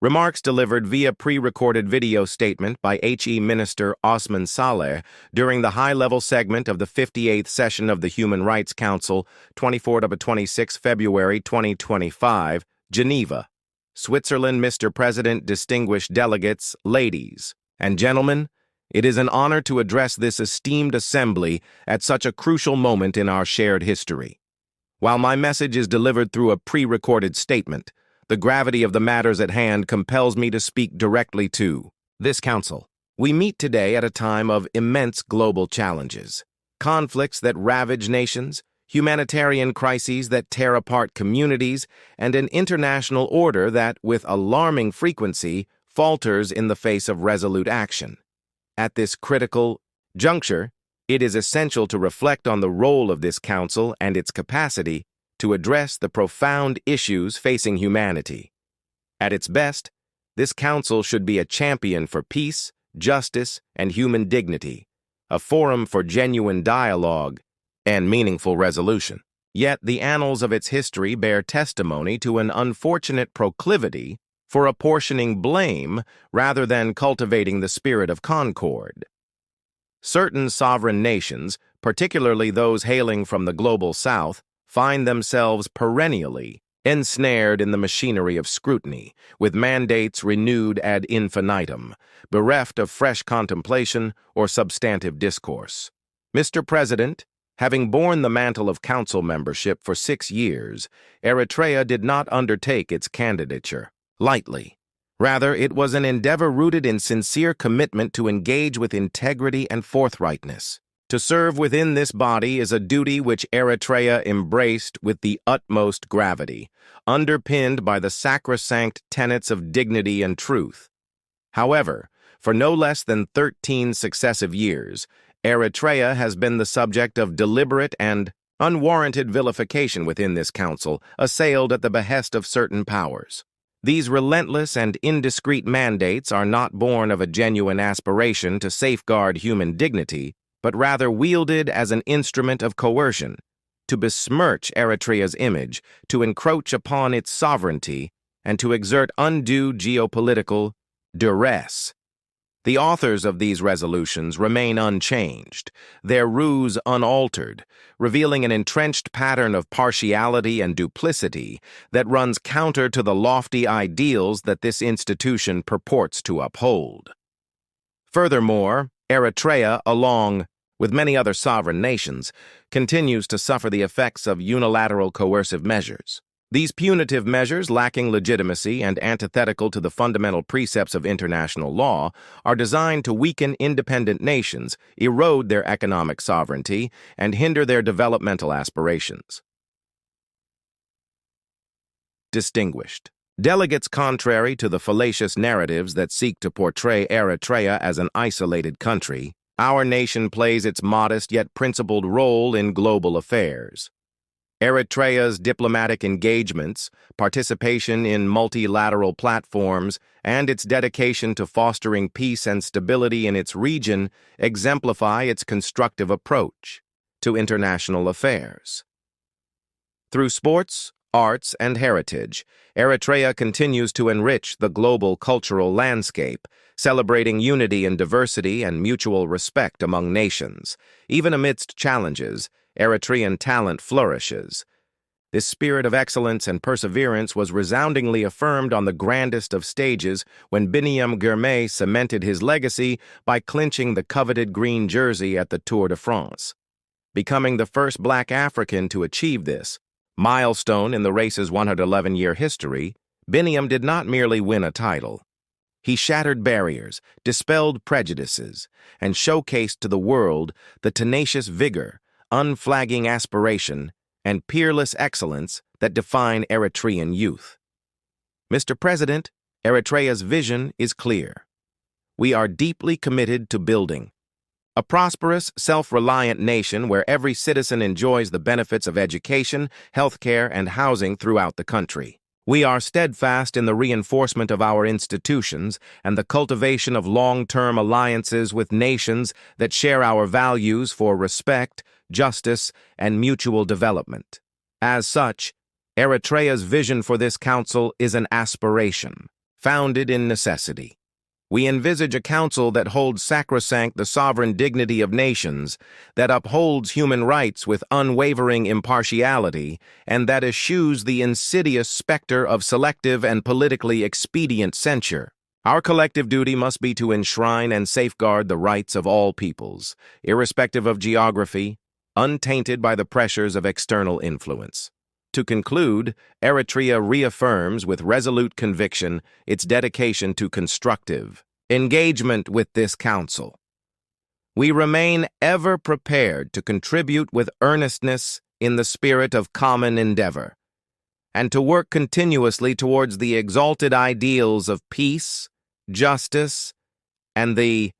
Remarks delivered via pre-recorded video statement by HE Minister Osman Saleh during the high-level segment of the 58th session of the Human Rights Council, 24-26 February 2025, Geneva, Switzerland. Mr. President, distinguished delegates, ladies and gentlemen, it is an honor to address this esteemed assembly at such a crucial moment in our shared history. While my message is delivered through a pre-recorded statement, the gravity of the matters at hand compels me to speak directly to this council. We meet today at a time of immense global challenges, conflicts that ravage nations, humanitarian crises that tear apart communities, and an international order that, with alarming frequency, falters in the face of resolute action. At this critical juncture, it is essential to reflect on the role of this council and its capacity to address the profound issues facing humanity. At its best, this council should be a champion for peace, justice, and human dignity, a forum for genuine dialogue and meaningful resolution. Yet the annals of its history bear testimony to an unfortunate proclivity for apportioning blame rather than cultivating the spirit of concord. Certain sovereign nations, particularly those hailing from the global south, find themselves perennially ensnared in the machinery of scrutiny, with mandates renewed ad infinitum, bereft of fresh contemplation or substantive discourse. Mr. President, having borne the mantle of council membership for 6 years, Eritrea did not undertake its candidature lightly. Rather, it was an endeavor rooted in sincere commitment to engage with integrity and forthrightness. To serve within this body is a duty which Eritrea embraced with the utmost gravity, underpinned by the sacrosanct tenets of dignity and truth. However, for no less than 13 successive years, Eritrea has been the subject of deliberate and unwarranted vilification within this council, assailed at the behest of certain powers. These relentless and indiscreet mandates are not born of a genuine aspiration to safeguard human dignity, but rather wielded as an instrument of coercion, to besmirch Eritrea's image, to encroach upon its sovereignty, and to exert undue geopolitical duress. The authors of these resolutions remain unchanged, their ruse unaltered, revealing an entrenched pattern of partiality and duplicity that runs counter to the lofty ideals that this institution purports to uphold. Furthermore, Eritrea, along with many other sovereign nations, continues to suffer the effects of unilateral coercive measures. These punitive measures, lacking legitimacy and antithetical to the fundamental precepts of international law, are designed to weaken independent nations, erode their economic sovereignty, and hinder their developmental aspirations. Distinguished delegates, contrary to the fallacious narratives that seek to portray Eritrea as an isolated country, our nation plays its modest yet principled role in global affairs. Eritrea's diplomatic engagements, participation in multilateral platforms, and its dedication to fostering peace and stability in its region exemplify its constructive approach to international affairs. Through sports, arts, and heritage, Eritrea continues to enrich the global cultural landscape, celebrating unity and diversity and mutual respect among nations. Even amidst challenges, Eritrean talent flourishes. This spirit of excellence and perseverance was resoundingly affirmed on the grandest of stages when Biniam Girmay cemented his legacy by clinching the coveted green jersey at the Tour de France. Becoming the first Black African to achieve this milestone in the race's 111-year history, Biniam did not merely win a title. He shattered barriers, dispelled prejudices, and showcased to the world the tenacious vigor, unflagging aspiration, and peerless excellence that define Eritrean youth. Mr. President, Eritrea's vision is clear. We are deeply committed to building a prosperous, self-reliant nation where every citizen enjoys the benefits of education, healthcare, and housing throughout the country. We are steadfast in the reinforcement of our institutions and the cultivation of long-term alliances with nations that share our values for respect, justice, and mutual development. As such, Eritrea's vision for this council is an aspiration, founded in necessity. We envisage a council that holds sacrosanct the sovereign dignity of nations, that upholds human rights with unwavering impartiality, and that eschews the insidious specter of selective and politically expedient censure. Our collective duty must be to enshrine and safeguard the rights of all peoples, irrespective of geography, untainted by the pressures of external influence. To conclude, Eritrea reaffirms with resolute conviction its dedication to constructive engagement with this Council. We remain ever prepared to contribute with earnestness in the spirit of common endeavor, and to work continuously towards the exalted ideals of peace, justice, and the